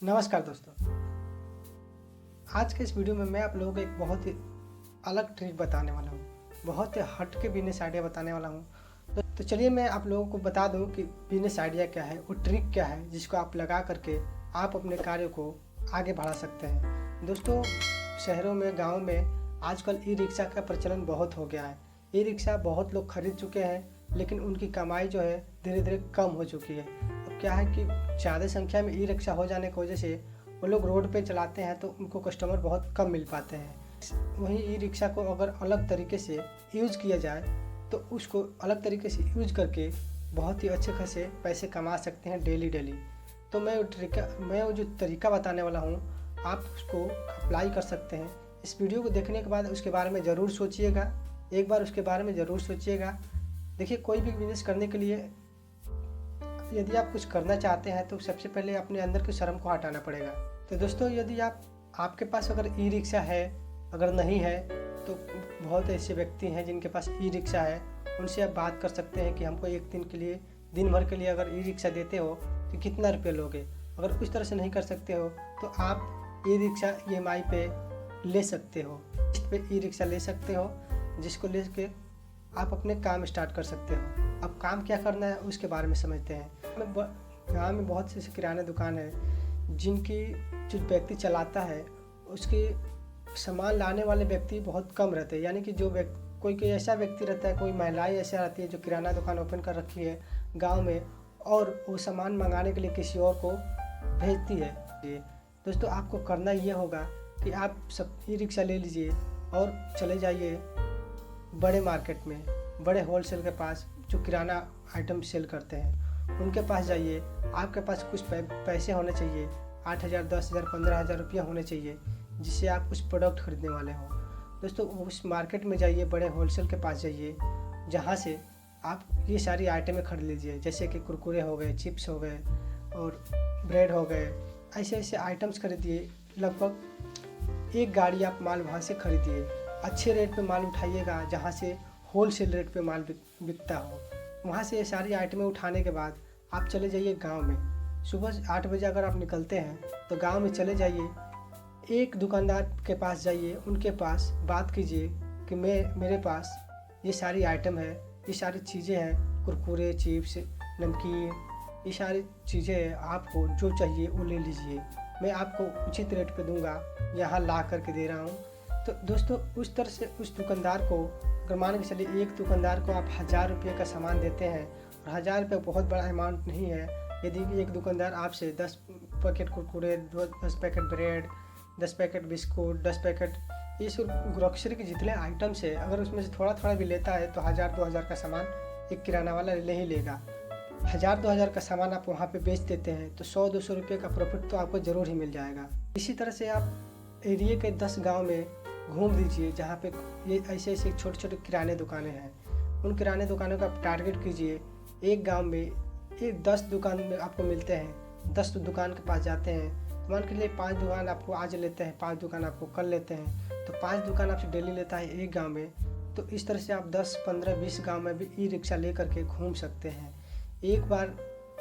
नमस्कार दोस्तों। आज के इस वीडियो में मैं आप लोगों को एक बहुत ही अलग ट्रिक बताने वाला हूँ। बहुत ही हट के बिजनेस आइडिया बताने वाला हूँ। तो चलिए मैं आप लोगों को बता दूँ कि बिजनेस आइडिया क्या है, वो ट्रिक क्या है जिसको आप लगा करके आप अपने कार्य को आगे बढ़ा सकते हैं। दोस्तों, शहरों में, गाँव में आजकल ई रिक्शा का प्रचलन बहुत हो गया है। ई रिक्शा बहुत लोग खरीद चुके हैं, लेकिन उनकी कमाई जो है धीरे धीरे कम हो चुकी है। अब क्या है कि ज़्यादा संख्या में ई रिक्शा हो जाने की वजह से वो लोग रोड पे चलाते हैं तो उनको कस्टमर बहुत कम मिल पाते हैं। वहीं ई रिक्शा को अगर अलग तरीके से यूज़ किया जाए तो उसको अलग तरीके से यूज करके बहुत ही अच्छे खासे पैसे कमा सकते हैं डेली। तो मैं वो जो तरीका बताने वाला हूँ, आप उसको अप्लाई कर सकते हैं। इस वीडियो को देखने के बाद उसके बारे में ज़रूर सोचिएगा, एक बार उसके बारे में ज़रूर सोचिएगा। देखिए, कोई भी बिजनेस करने के लिए यदि आप कुछ करना चाहते हैं तो सबसे पहले अपने अंदर की शर्म को हटाना पड़ेगा। तो दोस्तों, यदि आपके पास अगर ई रिक्शा है, अगर नहीं है तो बहुत ऐसे व्यक्ति हैं जिनके पास ई रिक्शा है, उनसे आप बात कर सकते हैं कि हमको एक दिन के लिए, दिन भर के लिए अगर ई रिक्शा देते हो तो कितना रुपये लोगे। अगर उस तरह से नहीं कर सकते हो तो आप ई रिक्शा EMI पे ले सकते हो, किस्त पे ई रिक्शा ले सकते हो, जिसको ले के आप अपने काम स्टार्ट कर सकते हो। अब काम क्या करना है उसके बारे में समझते हैं। गाँव में बहुत से किराना दुकान है जिनकी जो व्यक्ति चलाता है उसके सामान लाने वाले व्यक्ति बहुत कम रहते हैं। यानी कि जो कोई ऐसा व्यक्ति रहता है, कोई महिलाएं ऐसा रहती है जो किराना दुकान ओपन कर रखी है गांव में, और वो सामान मंगाने के लिए किसी और को भेजती है। दोस्तों, आपको करना ये होगा कि आप सब ई रिक्शा ले लीजिए और चले जाइए बड़े मार्केट में, बड़े होलसेल के पास जो किराना आइटम सेल करते हैं, उनके पास जाइए। आपके पास कुछ पैसे होने चाहिए, 8,000, 10,000, 15,000 रुपया होने चाहिए, जिससे आप कुछ प्रोडक्ट खरीदने वाले हों। दोस्तों, उस मार्केट में जाइए, बड़े होलसेल के पास जाइए, जहाँ से आप ये सारी आइटमें खरीद लीजिए, जैसे कि कुरकुरे हो गए, चिप्स हो गए और ब्रेड हो गए। ऐसे ऐसे आइटम्स खरीदिए। लगभग एक गाड़ी आप माल वहाँ से खरीदिए। अच्छे रेट पे माल उठाइएगा, जहाँ से होलसेल रेट पे माल बिकता हो। वहाँ से ये सारी आइटमें उठाने के बाद आप चले जाइए गांव में। सुबह 8 बजे अगर आप निकलते हैं तो गांव में चले जाइए, एक दुकानदार के पास जाइए, उनके पास बात कीजिए कि मेरे पास ये सारी आइटम है, ये सारी चीज़ें हैं, कुरकुरे, चिप्स, नमकीन, ये सारी चीज़ें हैं, आपको जो चाहिए वो ले लीजिए, मैं आपको उचित रेट पे दूंगा, यहाँ ला करके दे रहा हूँ। तो दोस्तों, उस तरह से उस दुकानदार को, अगर मान के चलिए एक दुकानदार को आप 1,000 रुपये का सामान देते हैं, और 1,000 रुपये बहुत बड़ा अमाउंट नहीं है। यदि एक दुकानदार आपसे 10 packet Kurkure, 10 packet bread, 10 packet biscuit, 10 packet ये सब ग्रोसरी के जितने आइटम्स है, अगर उसमें से थोड़ा थोड़ा भी लेता है तो 1,000-2,000 का सामान एक किराना वाला ले ही लेगा। 1,000-2,000 का सामान आप वहाँ पे बेच देते हैं तो 100-200 रुपये का प्रॉफिट तो आपको ज़रूर ही मिल जाएगा। इसी तरह से आप एरिया के 10 गांव में घूम दीजिए जहाँ पे ये ऐसे ऐसे छोटे छोटे किराने दुकानें हैं। उन किराने दुकानों का आप टारगेट कीजिए। एक गांव में एक 10 दुकान में आपको मिलते हैं, 10 दुकान के पास जाते हैं, तो मान के लिए 5 दुकान आपको आज लेते हैं, 5 दुकान आपको कल लेते हैं, तो 5 दुकान आपसे डेली लेता है एक गांव में। तो इस तरह से आप 10, 15, 20 गांव में भी ई रिक्शा ले करके घूम सकते हैं। एक बार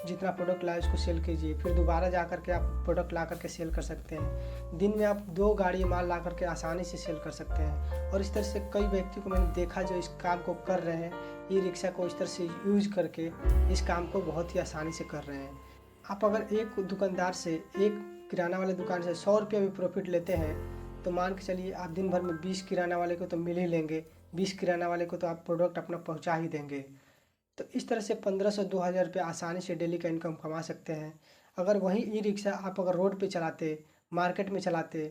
जितना प्रोडक्ट लाए उसको सेल कीजिए, फिर दोबारा जा कर के आप प्रोडक्ट ला करके सेल कर सकते हैं। दिन में आप 2 गाड़ी माल ला करके आसानी से सेल कर सकते हैं। और इस तरह से कई व्यक्ति को मैंने देखा जो इस काम को कर रहे हैं, ई रिक्शा को इस तरह से यूज करके इस काम को बहुत ही आसानी से कर रहे हैं। आप अगर एक दुकानदार से, एक किराना वाले दुकान से 100 रुपये भी प्रॉफिट लेते हैं तो मान के चलिए आप दिन भर में 20 किराना वाले को तो मिल ही लेंगे, 20 किराना वाले को तो आप प्रोडक्ट अपना पहुँचा ही देंगे। तो इस तरह से 1,500-2,000 रुपये आसानी से डेली का इनकम कमा सकते हैं। अगर वही ई रिक्शा आप अगर रोड पे चलाते, मार्केट में चलाते,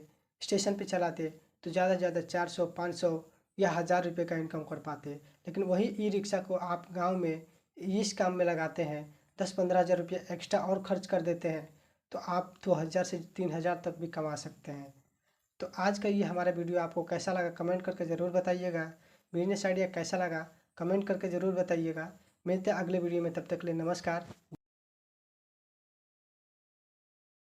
स्टेशन पे चलाते तो ज़्यादा से ज़्यादा 400, 500 या 1,000 रुपये का इनकम कर पाते। लेकिन वही ई रिक्शा को आप गांव में इस काम में लगाते हैं, 10-15 हज़ार रुपये एक्स्ट्रा और खर्च कर देते हैं, तो आप 2,000 से 3,000 तक भी कमा सकते हैं। तो आज का ये हमारा वीडियो आपको कैसा लगा कमेंट करके ज़रूर बताइएगा। बिजनेस आइडिया कैसा लगा कमेंट करके ज़रूर बताइएगा। मिलते हैं अगले वीडियो में, तब तक के लिए नमस्कार।